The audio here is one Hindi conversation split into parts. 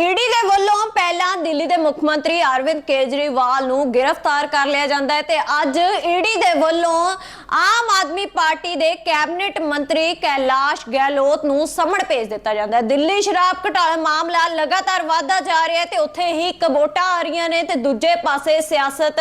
ईडी ਦੇ ਵੱਲੋਂ ਪਹਿਲਾਂ ਦਿੱਲੀ ਦੇ ਮੁੱਖ ਮੰਤਰੀ ਅਰਵਿੰਦ ਕੇਜਰੀਵਾਲ ਨੂੰ ਗ੍ਰਿਫਤਾਰ ਕਰ ਲਿਆ ਜਾਂਦਾ ਹੈ ਤੇ ਅੱਜ ਈਡੀ ਦੇ ਵੱਲੋਂ ਆਮ ਆਦਮੀ ਪਾਰਟੀ ਦੇ ਕੈਬਨਿਟ ਮੰਤਰੀ ਕੈਲਾਸ਼ ਗਹਿਲੋਤ ਨੂੰ ਸਮਨ ਭੇਜ ਦਿੱਤਾ ਜਾਂਦਾ ਹੈ। ਦਿੱਲੀ ਸ਼ਰਾਬ ਘੁਟਾਲਾ ਮਾਮਲਾ ਲਗਾਤਾਰ ਵਧਦਾ ਜਾ ਰਿਹਾ ਹੈ ਤੇ ਉੱਥੇ ਹੀ ਕਬੋਟਾਂ ਆ ਰਹੀਆਂ ਨੇ ਤੇ ਦੂਜੇ ਪਾਸੇ ਸਿਆਸਤ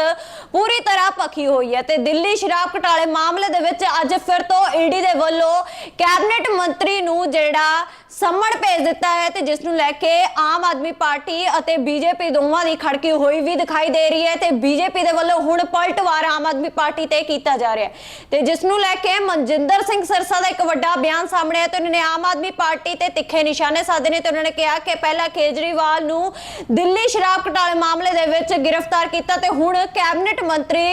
ਪੂਰੀ ਤਰ੍ਹਾਂ ਭਖੀ ਹੋਈ ਹੈ ਤੇ ਦਿੱਲੀ ਸ਼ਰਾਬ ਘੁਟਾਲੇ ਮਾਮਲੇ ਦੇ ਵਿੱਚ ਅੱਜ ਫਿਰ ਤੋਂ ਈਡੀ ਦੇ ਵੱਲੋਂ ਕੈਬਨਿਟ ਮੰਤਰੀ ਨੂੰ ਜਿਹੜਾ ਸਮਨ ਭੇਜ ਦਿੱਤਾ ਹੈ ਤੇ ਜਿਸ ਨੂੰ ਲੈ ਕੇ ਆਮ ਆਦਮੀ ਪਾर्टी ਅਤੇ बीजेपी ਦੋਵਾਂ ਦੀ ਖੜਕੀ ਹੋਈ ਵੀ ਦਿਖਾਈ ਦੇ ਰਹੀ ਹੈ ਤੇ बीजेपी ਦੇ ਵੱਲੋਂ ਹੁਣ ਪਲਟਵਾਰ ਆਮ ਆਦਮੀ ਪਾर्टी ਤੇ ਕੀਤਾ ਜਾ ਰਿਹਾ ਹੈ ਤੇ ਜਿਸ ਨੂੰ ਲੈ ਕੇ ਮਨਜਿੰਦਰ ਸਿੰਘ ਸਿਰਸਾ ਦਾ ਇੱਕ ਵੱਡਾ ਬਿਆਨ ਸਾਹਮਣੇ ਆਇਆ ਤੇ ਉਹਨਾਂ ਨੇ ਆਮ ਆਦਮੀ ਪਾर्टी ਤੇ ਤਿੱਖੇ ਨਿਸ਼ਾਨੇ ਸਾਧੇ ਨੇ ਤੇ ਉਹਨਾਂ ਨੇ ਕਿਹਾ ਕਿ ਪਹਿਲਾਂ ਕੇਜਰੀਵਾਲ ਨੂੰ ਦਿੱਲੀ ਸ਼ਰਾਬ ਘੁਟਾਲੇ ਮਾਮਲੇ ਦੇ ਵਿੱਚ ਗ੍ਰਿਫਤਾਰ ਕੀਤਾ ਤੇ ਹੁਣ ਕੈਬਨਿਟ ਮੰਤਰੀ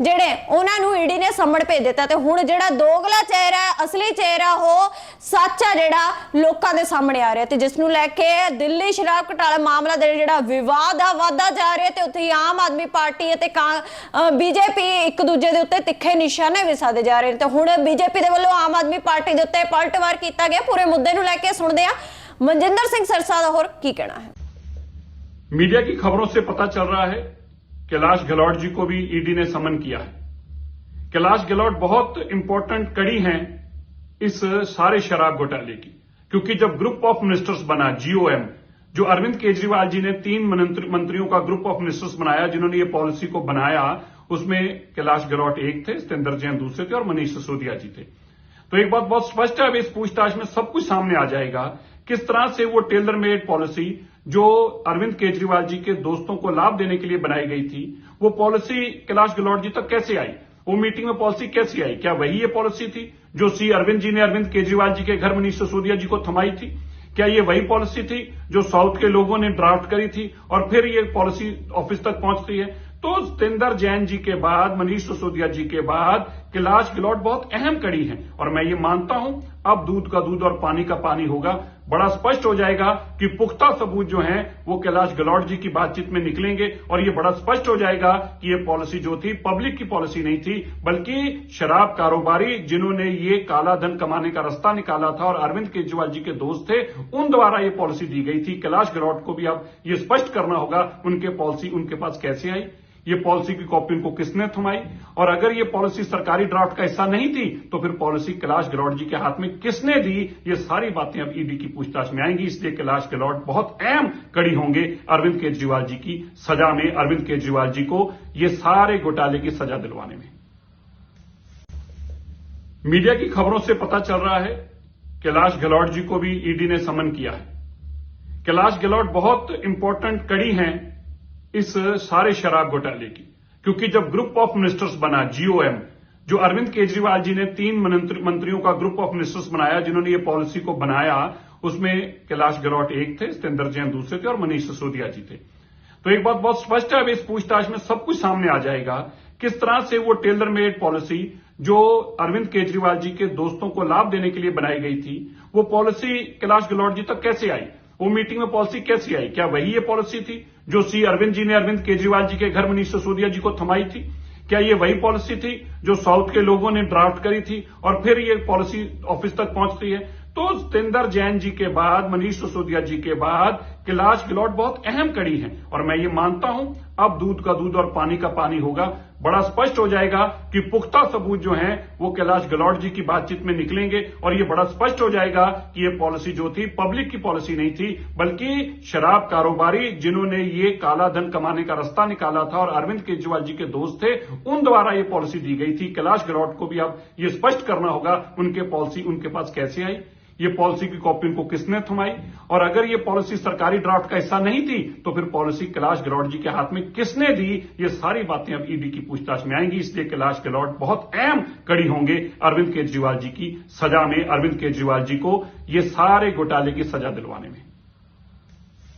ਜਿਹੜੇ ਉਹਨਾਂ ਨੂੰ ਈਡੀ ਨੇ ਸਮਨ ਭੇਜ ਦਿੱਤਾ ਤੇ ਹੁਣ ਜਿਹੜਾ ਦੋਗਲਾ ਚਿਹਰਾ ਅਸਲੀ ਚਿਹਰਾ ਉਹ ਸੱਚ ਆ ਜਿਹੜਾ ਲੋਕਾਂ ਦੇ ਸਾਹਮਣੇ ਆ ਰਿਹਾ ਤੇ ਜਿਸ ਨੂੰ ਲੈ ਕੇ ਦਿੱਲੀ ਸ਼ਰਾਬ ਘੁਟਾਲਾ ਮਾਮਲਾ ਦੇ ਜਿਹੜਾ ਵਿਵਾਦ ਆ ਵਧਦਾ ਜਾ ਰਿਹਾ ਤੇ ਉੱਥੇ ਆਮ ਆਦਮੀ ਪਾर्टी ਅਤੇ बीजेपी ਇੱਕ ਦੂਜੇ ਦੇ ਉੱਤੇ ਤਿੱਖੇ ਨਿਸ਼ਾਨੇ ਵੀ ਸਾਧੇ ਜਾ ਰਹੇ ਨੇ ਤੇ ਹੁਣ बीजेपी ਦੇ ਵੱਲੋਂ ਆਮ ਆਦਮੀ ਪਾर्टी ਦੇ ਉੱਤੇ ਪਲਟਵਾਰ ਕੀਤਾ ਗਿਆ। पूरे मुद्दे ਨੂੰ ਲੈ ਕੇ ਸੁਣਦੇ ਆ मनजिंदर सिंह सिरसा ਦਾ ਹੋਰ ਕੀ ਕਹਿਣਾ है। मीडिया की खबरों से पता चल रहा है कैलाश गहलोत जी को भी ईडी ने समन किया है। कैलाश गहलोत बहुत इंपॉर्टेंट कड़ी हैं इस सारे शराब घोटाले की, क्योंकि जब ग्रुप ऑफ मिनिस्टर्स बना GOM, जो अरविंद केजरीवाल जी ने 3 मंत्रियों का ग्रुप ऑफ मिनिस्टर्स बनाया जिन्होंने ये पॉलिसी को बनाया, उसमें कैलाश गहलोत एक थे, सत्येंद्र जैन दूसरे थे और मनीष सिसोदिया जी थे। तो एक बात बहुत स्पष्ट है, अब इस पूछताछ में सब कुछ सामने आ जाएगा किस तरह से वो टेलर मेड पॉलिसी जो अरविंद केजरीवाल जी के दोस्तों को लाभ देने के लिए बनाई गई थी, वो पॉलिसी कैलाश गहलोत जी तक कैसे आई, वो मीटिंग में पॉलिसी कैसी आई, क्या वही ये पॉलिसी थी जो अरविंद जी ने अरविंद केजरीवाल जी के घर मनीष सिसोदिया जी को थमाई थी, क्या ये वही पॉलिसी थी जो साउथ के लोगों ने ड्राफ्ट करी थी और फिर ये पॉलिसी ऑफिस तक पहुंचती है। तो सत्येंद्र जैन जी के बाद मनीष सिसोदिया जी के बाद कैलाश गहलोत बहुत अहम कड़ी है और मैं ये मानता हूं अब दूध का दूध और पानी का पानी होगा। बड़ा स्पष्ट हो जाएगा कि पुख्ता सबूत जो हैं वो कैलाश गहलोत जी की बातचीत में निकलेंगे और ये बड़ा स्पष्ट हो जाएगा कि ये पॉलिसी जो थी पब्लिक की पॉलिसी नहीं थी, बल्कि शराब कारोबारी जिन्होंने ये काला धन कमाने का रास्ता निकाला था और अरविंद केजरीवाल जी के दोस्त थे, उन द्वारा ये पॉलिसी दी गई थी। कैलाश गहलोत को भी अब ये स्पष्ट करना होगा उनके पॉलिसी उनके पास कैसे आई, ये पॉलिसी की कॉपी उनको किसने थमाई और अगर ये पॉलिसी सरकारी ड्राफ्ट का हिस्सा नहीं थी तो फिर पॉलिसी कैलाश गहलोत जी के हाथ में किसने दी, ये सारी बातें अब ईडी की पूछताछ में आएंगी। इसलिए कैलाश गहलोत बहुत अहम कड़ी होंगे अरविंद केजरीवाल जी की सजा में, अरविंद केजरीवाल जी को ये सारे घोटाले की सजा दिलवाने में। मीडिया की खबरों से पता चल रहा है कैलाश गहलोत जी को भी ईडी ने समन किया है। कैलाश गहलोत बहुत इंपॉर्टेंट कड़ी हैं इस सारे शराब घोटाले की, क्योंकि जब ग्रुप ऑफ मिनिस्टर्स बना GOM, जो अरविंद केजरीवाल जी ने 3 मंत्रियों का ग्रुप ऑफ मिनिस्टर्स बनाया जिन्होंने ये पॉलिसी को बनाया, उसमें कैलाश गहलोत एक थे, सत्येंद्र जैन दूसरे थे और मनीष सिसोदिया जी थे। तो एक बात बहुत स्पष्ट है, अब इस पूछताछ में सब कुछ सामने आ जाएगा किस तरह से वो टेलर मेड पॉलिसी जो अरविंद केजरीवाल जी के दोस्तों को लाभ देने के लिए बनाई गई थी, वो पॉलिसी कैलाश गहलोत जी तक कैसे आई, वो मीटिंग में पॉलिसी कैसी आई, क्या वही ये पॉलिसी थी जो अरविंद जी ने अरविंद केजरीवाल जी के घर मनीष सिसोदिया जी को थमाई थी, क्या ये वही पॉलिसी थी जो साउथ के लोगों ने ड्राफ्ट करी थी और फिर ये पॉलिसी ऑफिस तक पहुंचती है। तो सत्येंद्र जैन जी के बाद मनीष सिसोदिया जी के बाद कैलाश गहलोत बहुत अहम कड़ी है और मैं ये मानता हूं अब दूध का दूध और पानी का पानी होगा। बड़ा स्पष्ट हो जाएगा कि पुख्ता सबूत जो हैं वो कैलाश गहलोत जी की बातचीत में निकलेंगे और ये बड़ा स्पष्ट हो जाएगा कि ये पॉलिसी जो थी पब्लिक की पॉलिसी नहीं थी, बल्कि शराब कारोबारी जिन्होंने ये काला धन कमाने का रास्ता निकाला था और अरविंद केजरीवाल जी के दोस्त थे, उन द्वारा ये पॉलिसी दी गई थी। कैलाश गहलोत को भी अब ये स्पष्ट करना होगा उनके पॉलिसी उनके पास कैसे आई, ये पॉलिसी की कॉपी उनको किसने थमाई और अगर ये पॉलिसी सरकारी ड्राफ्ट का हिस्सा नहीं थी तो फिर पॉलिसी कैलाश गहलोत जी के हाथ में किसने दी, ये सारी बातें अब ईडी की पूछताछ में आएंगी। इसलिए कैलाश गहलोत बहुत अहम कड़ी होंगे अरविंद केजरीवाल जी की सजा में, अरविंद केजरीवाल जी को ये सारे घोटाले की सजा दिलवाने में।